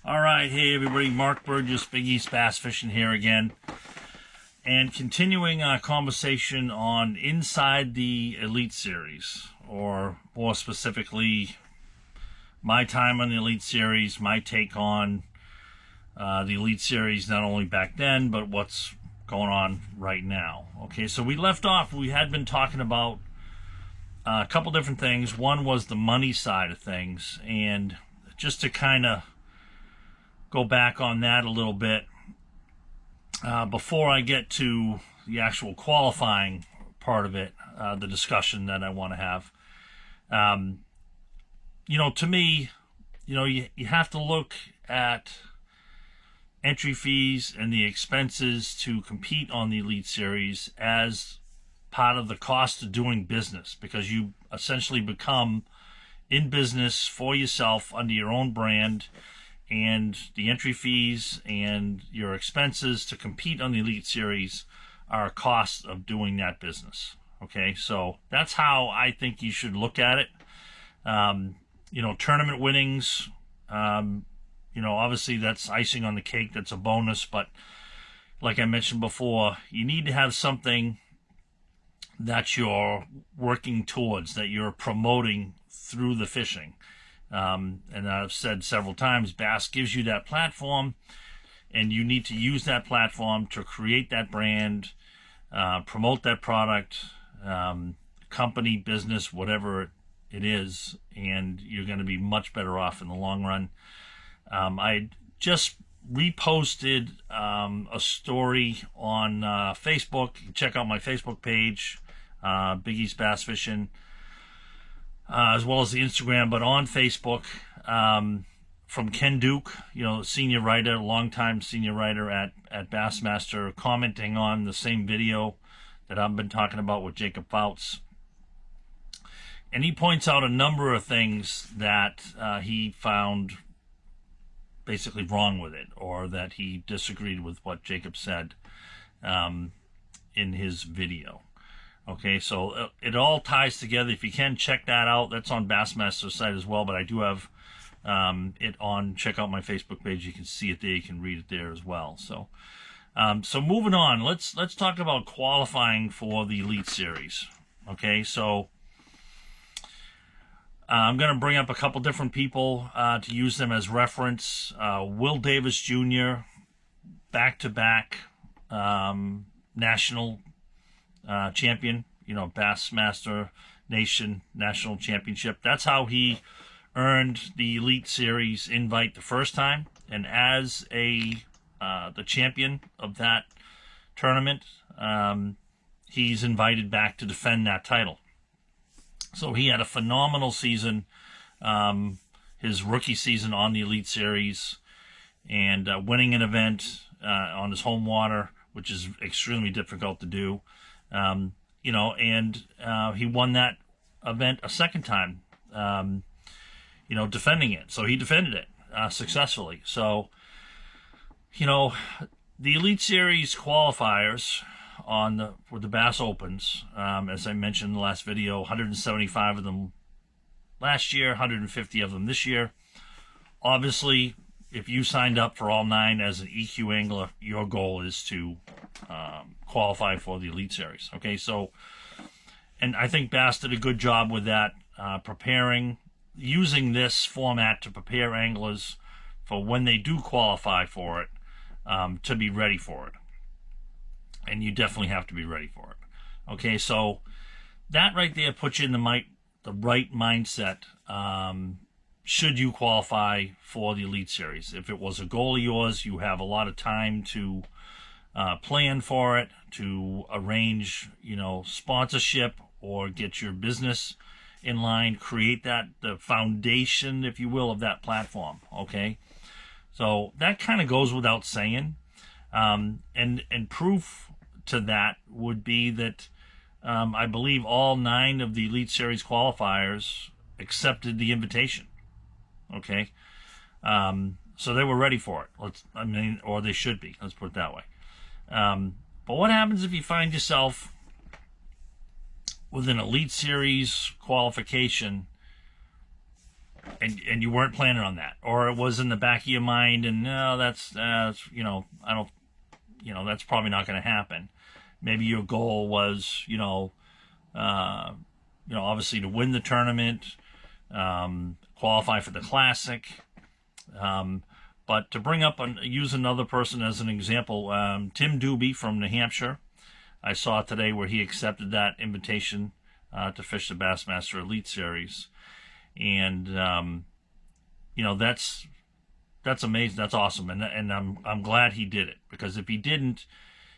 All right, hey everybody, Mark Burgess, Big East Bass Fishing here again, and continuing our conversation on inside the Elite Series, or more specifically, my time on the Elite Series, my take on the Elite Series, not only back then, but what's going on right now. Okay, so we left off, we had been talking about a couple different things. One was the money side of things, and just to kind of go back on that a little bit before I get to the actual qualifying part of it, the discussion that I want to have. To me, you have to look at entry fees and the expenses to compete on the Elite Series as part of the cost of doing business, because you essentially become in business for yourself under your own brand, and the entry fees and your expenses to compete on the Elite Series are a cost of doing that business. Okay, so that's how I think you should look at it. Tournament winnings, obviously that's icing on the cake, that's a bonus, but like I mentioned before, you need to have something that you're working towards, that you're promoting through the fishing. And I've said several times, Bass gives you that platform, and you need to use that platform to create that brand, promote that product, company, business, whatever it is, and you're going to be much better off in the long run. I just reposted a story on Facebook. You can check out my Facebook page, Big East Bass Fishing, as well as the Instagram, but on Facebook, from Ken Duke, senior writer, longtime senior writer at Bassmaster, commenting on the same video that I've been talking about with Jacob Fouts. And he points out a number of things that he found basically wrong with it, or that he disagreed with what Jacob said in his video. Okay, so it all ties together. If you can, check that out. That's on Bassmaster's site as well, but I do have it on. Check out my Facebook page. You can see it there. You can read it there as well. So moving on, let's talk about qualifying for the Elite Series. Okay, so I'm going to bring up a couple different people to use them as reference. Will Davis Jr., back-to-back national champion, Bassmaster Nation National Championship. That's how he earned the Elite Series invite the first time. And as the champion of that tournament, he's invited back to defend that title. So he had a phenomenal season, his rookie season on the Elite Series, and winning an event on his home water, which is extremely difficult to do. And he won that event a second time, defending it. So he defended it successfully. So, the Elite Series qualifiers for the Bass Opens, as I mentioned in the last video, 175 of them last year, 150 of them this year. Obviously, if you signed up for all 9 as an EQ angler, your goal is to qualify for the Elite Series. Okay, so, and I think Bass did a good job with that, using this format to prepare anglers for when they do qualify for it, to be ready for it. And you definitely have to be ready for it. Okay, so that right there puts you in the right mindset should you qualify for the Elite Series. If it was a goal of yours, you have a lot of time to plan for it, to arrange, sponsorship or get your business in line, create the foundation, if you will, of that platform. Okay, so that kind of goes without saying, and proof to that would be that I believe all 9 of the Elite Series qualifiers accepted the invitation. Okay, so they were ready for it. Or they should be. Let's put it that way. But what happens if you find yourself with an Elite Series qualification and you weren't planning on that, or it was in the back of your mind, and no, that's I don't, that's probably not going to happen. Maybe your goal was, obviously to win the tournament, qualify for the Classic. But to bring up and use another person as an example, Tim Doobie from New Hampshire, I saw today where he accepted that invitation to fish the Bassmaster Elite Series, and that's amazing. That's awesome, and I'm glad he did it, because if he didn't,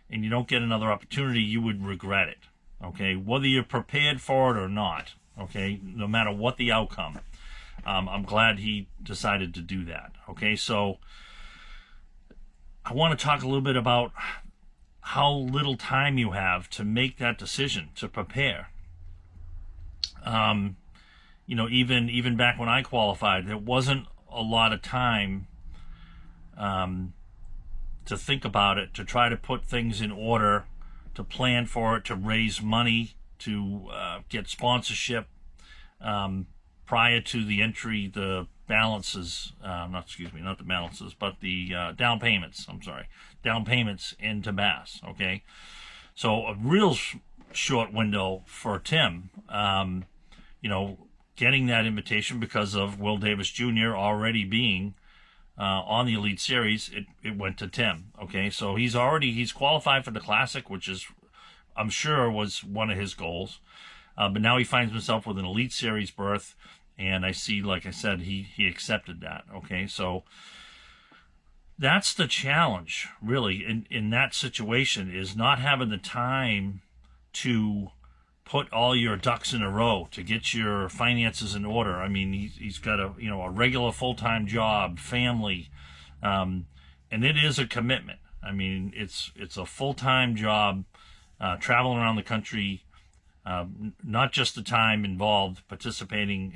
and you don't get another opportunity, you would regret it. Okay, whether you're prepared for it or not. Okay, no matter what the outcome. I'm glad he decided to do that. Okay, so I want to talk a little bit about how little time you have to make that decision, to prepare. Even back when I qualified, there wasn't a lot of time to think about it, to try to put things in order, to plan for it, to raise money, to get sponsorship. Prior to the entry, the balances, not the balances, but the down payments, down payments into Bass, okay? So a real short window for Tim, getting that invitation because of Will Davis Jr. already being on the Elite Series, it went to Tim, okay? So he's qualified for the Classic, which is, I'm sure, was one of his goals. But now he finds himself with an Elite Series berth, and I see, like I said, he accepted that. Okay, so that's the challenge, really, in that situation, is not having the time to put all your ducks in a row, to get your finances in order. I mean, he's got a regular full-time job, family, and it is a commitment. I mean, it's a full-time job, traveling around the country. Not just the time involved participating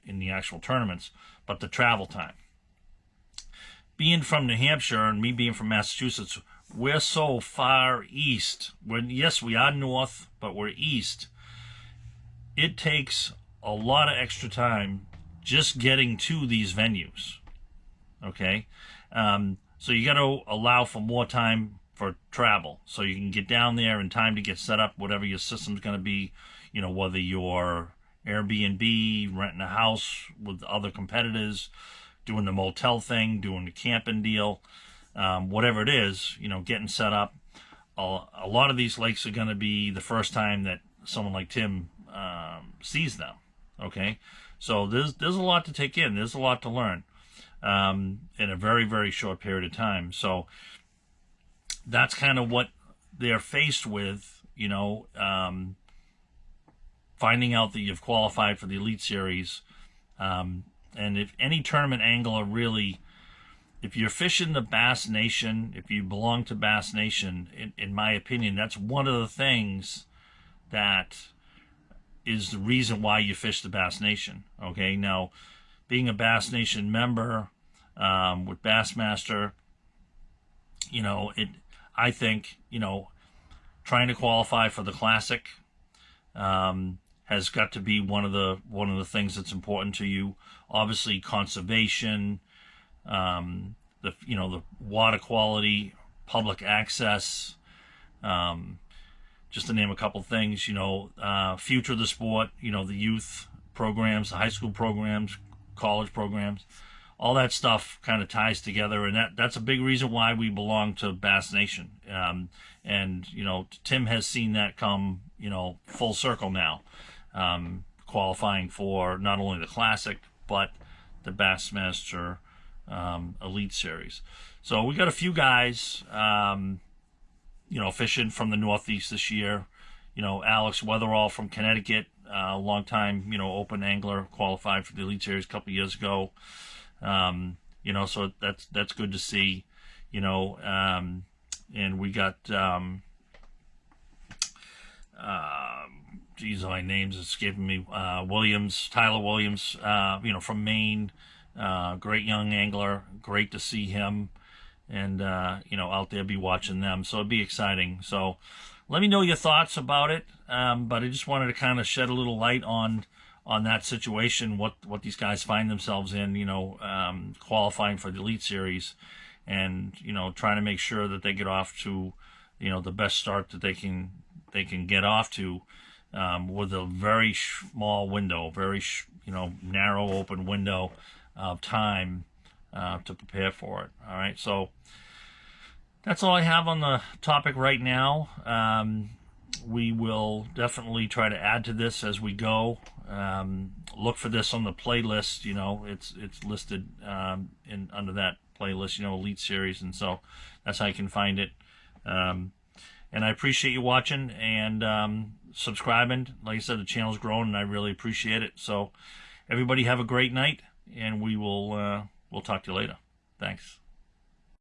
in the actual tournaments, but the travel time. Being from New Hampshire and me being from Massachusetts, we're so far east. Yes, we are north, but we're east. It takes a lot of extra time just getting to these venues. Okay, so you got to allow for more time for travel, so you can get down there in time to get set up, whatever your system's going to be, whether you're Airbnb, renting a house with other competitors, doing the motel thing, doing the camping deal, whatever it is, getting set up. A lot of these lakes are going to be the first time that someone like Tim sees them, okay? So there's a lot to take in. There's a lot to learn in a very, very short period of time. So that's kind of what they're faced with, finding out that you've qualified for the Elite Series. And if any tournament angler really, if you're fishing the Bass Nation, if you belong to Bass Nation, in my opinion, that's one of the things that is the reason why you fish the Bass Nation. Okay, now, being a Bass Nation member with Bassmaster, I think, trying to qualify for the Classic has got to be one of the things that's important to you. Obviously, conservation, the water quality, public access, just to name a couple things. Future of the sport. The youth programs, the high school programs, college programs. All that stuff kind of ties together, and that's a big reason why we belong to Bass Nation. And Tim has seen that come, full circle now, qualifying for not only the Classic but the Bassmaster Elite Series. So we got a few guys, fishing from the Northeast this year. Alex Weatherall from Connecticut, a long time, open angler, qualified for the Elite Series a couple of years ago. So that's good to see, and we got, my name's escaping me, Tyler Williams, from Maine, great young angler, great to see him, and, out there be watching them. So it'd be exciting. So let me know your thoughts about it. But I just wanted to kind of shed a little light on on that situation, what these guys find themselves in, qualifying for the Elite Series, and trying to make sure that they get off to the best start that they can get off to, with a very small window, very narrow open window of time to prepare for it. All right, so that's all I have on the topic right now. We will definitely try to add to this as we go. Look for this on the playlist. It's listed under that playlist, Elite Series, and so that's how you can find it. And I appreciate you watching and subscribing. Like I said, the channel's growing, and I really appreciate it. So everybody have a great night, and we'll talk to you later. Thanks.